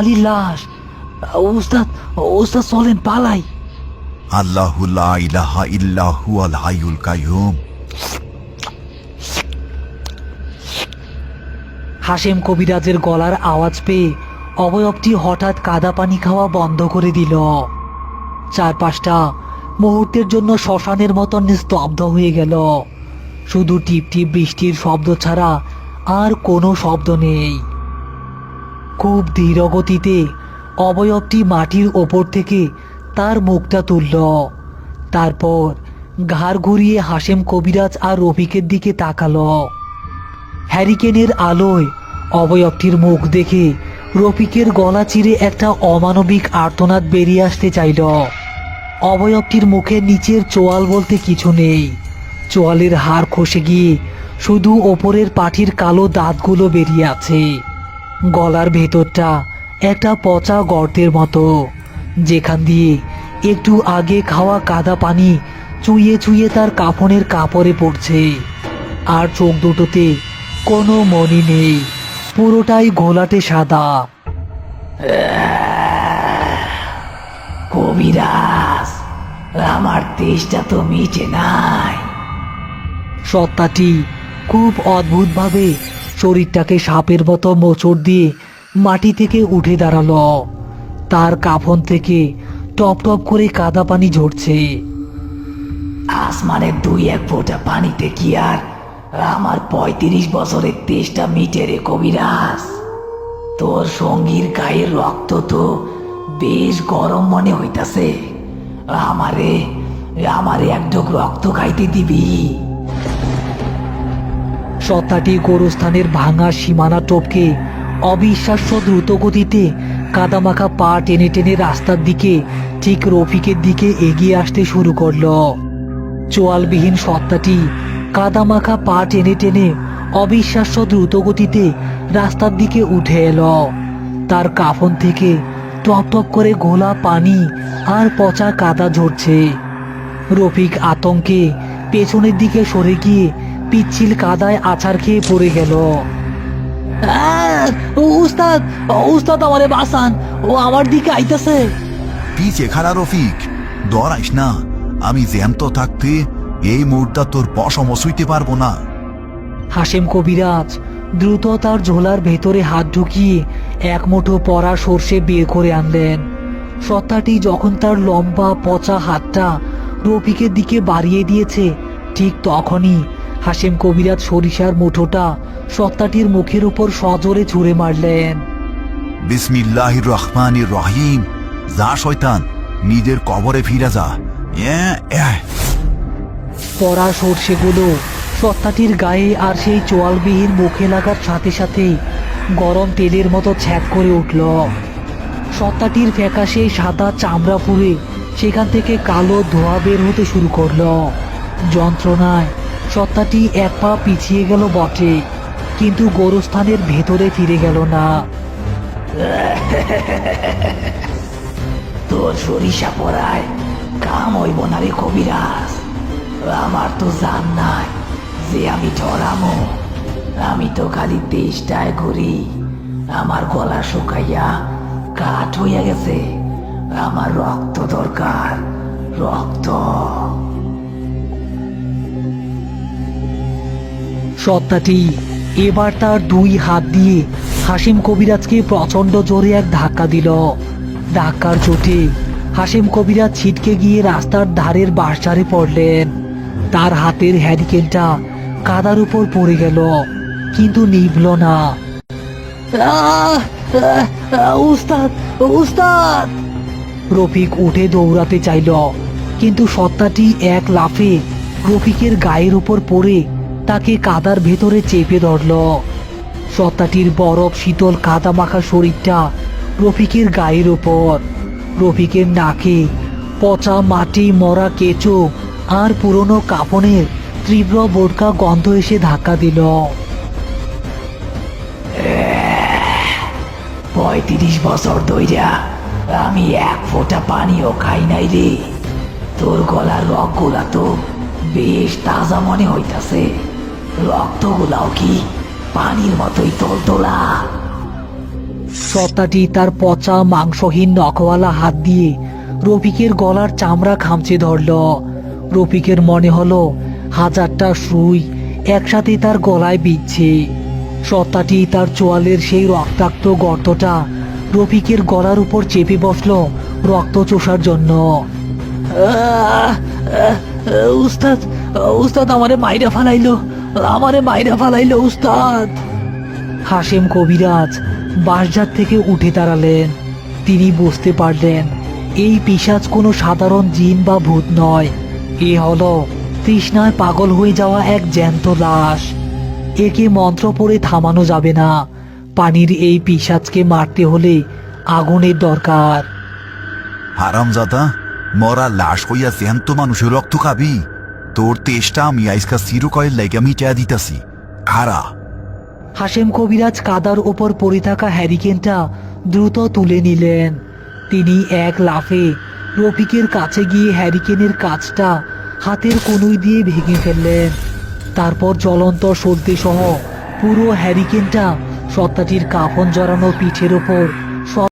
আলী লাশ। ওস্তাদ, ওস্তাদ চলেন পালাই। আল্লাহু লা ইলাহা ইল্লা হুয়াল হাইয়ুল কাইয়ুম। হাশেম কবিরাজের গলার আওয়াজ পেয়ে অবয়বটি হঠাৎ কাদা পানি খাওয়া বন্ধ করে দিল। চারপাশটা মুহূর্তের জন্য শ্মশানের মতন স্তব্ধ হয়ে গেল। শুধু টিপটিপ বৃষ্টির শব্দ ছাড়া আর কোনো শব্দ নেই। খুব ধীর গতিতে অবয়বটি মাটির ওপর থেকে তার মুখটা তুলল। তারপর ঘাড় ঘুরিয়ে হাশেম কবিরাজ আর রফিকের দিকে তাকালো। হ্যারিকেনের আলোয় অবয়বটির মুখ দেখে রফিকের গলা চিরে একটা অমানবিক আর্তনাদ বেরিয়ে আসতে চাইল। অবয়বটির মুখের নিচের চোয়াল বলতে কিছু নেই। চোয়ালের হাড় খসে গিয়ে শুধু ওপরের পাটির কালো দাঁতগুলো বেরিয়ে আছে। গলার ভেতরটা একটা পচা গর্তের মতো, যেখান দিয়ে একটু আগে খাওয়া কাদা পানি চুইয়ে চুইয়ে তার কাফনের কাপড়ে পড়ছে। আর চোখ দুটোতে কোনো মনি নেই, পুরোটাই ঘোলাটে সাদা। কবিরাজ, আমার তেষ্টা তো মিটে নাই। সত্তাটি খুব অদ্ভুতভাবে শরীরটাকে সাপের মতো মোচড় দিয়ে মাটি থেকে উঠে দাঁড়ালো। তার কাফন থেকে টপ টপ করে কাদা পানি ঝরছে। আসমানের 2-1 ফোঁটা পানিতে কি আর আমার 35 বছরের তেষ্টা মিটে রে কবিরাজ? তোর সঙ্গীর গায়ের রক্ত তো বেশ গরম মনে হইতাছে। আমারে আমারে এক ঢোক রক্ত খাইতে দিবি? সত্তাটি গোরস্থানের ভাঙা সীমানা টপকে অবিশ্বাস্য দ্রুত গতিতে কাদামাখা পা টেনে টেনে রাস্তার দিকে ঠিক রফিকের দিকে এগিয়ে আসতে শুরু করলো। চোয়ালবিহীন সত্তাটি কাদামাখা পা টেনে টেনে অবিশ্বাস্য দ্রুত গতিতে রাস্তার দিকে উঠে এলো। তার কাফন থেকে টপ টপ করে ঘোলা পানি আর পচা কাদা ঝরছে। রফিক আতঙ্কে পেছনের দিকে সরে গিয়ে পিচ্ছিল কাদায় আছাড় খেয়ে পড়ে গেল। উস্তাদ, উস্তাদ আমারে বাঁচান, ও আমার দিকে আইতাছে। পিছে খাড়া রফিক, ডরাইস না। আমি জ্যান্ত থাকতে এই মুহূর্তে তোর পশম ছুঁইতে পারবো না। হাশেম কবিরাজ দ্রুত তার ঝোলার ভেতরে হাত ঢুকিয়ে এক মুঠো পরা সর্ষে বের করে আনলেন। সত্তাটি যখন তার লম্বা পচা হাতটা রফিকের দিকে বাড়িয়ে দিয়েছে, ঠিক তখনই হাশেম কবিরাজ সরিষার মুঠোটা সত্তাটির মুখের উপর সজোরে ছুঁড়ে মারলেন। বিসমিল্লাহির রহমানির রহিম। যা শয়তান, নিজের কবরে ফিরে যা। পরা সর্ষেগুলো সত্তাটির গায়ে আর সেই চোয়ালবিহীন মুখে লাগার সাথে সাথে গরম তেলের মতো ছ্যাঁক করে উঠল। সত্তাটির ফ্যাকাশে সাদা চামড়া পুড়ে সেখান থেকে কালো ধোঁয়া বের হতে শুরু করলো। যন্ত্রণায় সত্তাটি এক পা পিছিয়ে গেল বটে, কিন্তু গোরস্থানের ভেতরে ফিরে গেল না। তোর সরিষা পড়ায় কাম হইব না রে কবিরাজ। আমার তো জান নাই যে আমি ঠরামো। আমি তো খালি তেষ্টায় ঘুরি। আমার গলা শুকাইয়া কাঠ হইয়া গেছে। আমার রক্ত দরকার, রক্ত। সত্তাটি এবার তার 2 হাত দিয়ে হাশেম কবিরাজকে প্রচন্ড জোরে এক ধাক্কা দিল। ধাক্কার চোটে হাশেম কবিরাজ ছিটকে গিয়ে রাস্তার ধারের বাঁশঝাড়ে পড়লেন। তার হাতের হ্যারিকেনটা কাদার উপর পড়ে গেল, কিন্তু নিভল না। উস্তাদ, উস্তাদ! রফিক উঠে দৌড়াতে চাইল, কিন্তু সত্তাটি এক লাফে রফিকের গায়ের উপর পড়ে তাকে কাদার ভেতরে চেপে ধরল। সত্তাটির বরফ শীতল কাদা মাখা শরীরটা রফিকের গায়ের উপর। রফিকের নাকে পচা মাটি, মরা কেঁচো আর পুরনো কাফনের তীব্র বোটকা গন্ধ এসে ধাক্কা দিল। 35 বছর ধইরা আমি এক ফোঁটা পানিও খাই নাই রে। তোর গলার রগগুলা তো বেশ তাজা মনে হইতাছে। রক্তগুলাও কি পানির মতোই তোলতোলা? সত্তাটি তার পচা মাংসহীন নখওয়ালা হাত দিয়ে রফিকের গলার চামড়া খামচে ধরল। রফিকের মনে হলো হাজারটা সুই একসাথে তার গলায় বিঁধছে। সত্তাটি তার চোয়ালের সেই রক্তাক্ত গর্তটা রফিকের গলার উপর চেপে বসলো রক্ত চোষার জন্য। উস্তাদ, উস্তাদ আমারে মাইরা ফালাইলো উস্তাদ। হাশেম কবিরাজ বাঁশঝাড় থেকে উঠে দাঁড়ালেন। তিনি বুঝতে পারলেন এই পিশাচ কোনো সাধারণ জিন বা ভূত নয়, এ হলো তৃষ্ণায় পাগল হয়ে যাওয়া এক জ্যান্ত লাশ। একে মন্ত্র পড়ে থামানো যাবে না। পানির এই পিশাচকে মারতে হলে আগুনের দরকার। হারামজাদা, মরা লাশ হইয়া জ্যান্ত মানুষের রক্ত খাবি? তোর তেষ্টা আমি আজকা চিরকয়ের লাইগা মিটাইয়া দিতাছি, খারা। হাশেম কবিরাজ কাদার উপর পড়ে থাকা হ্যারিকেনটা দ্রুত তুলে নিলেন। তিনি এক লাফে রফিকের কাছে গিয়ে হ্যারিকেনের কাঁচটা হাতের কনুই দিয়ে ভেঙে ফেললেন। তারপর জ্বলন্ত সলতে সহ পুরো হ্যারিকেনটা সত্তাটির কাফন জড়ানো পিঠের ওপর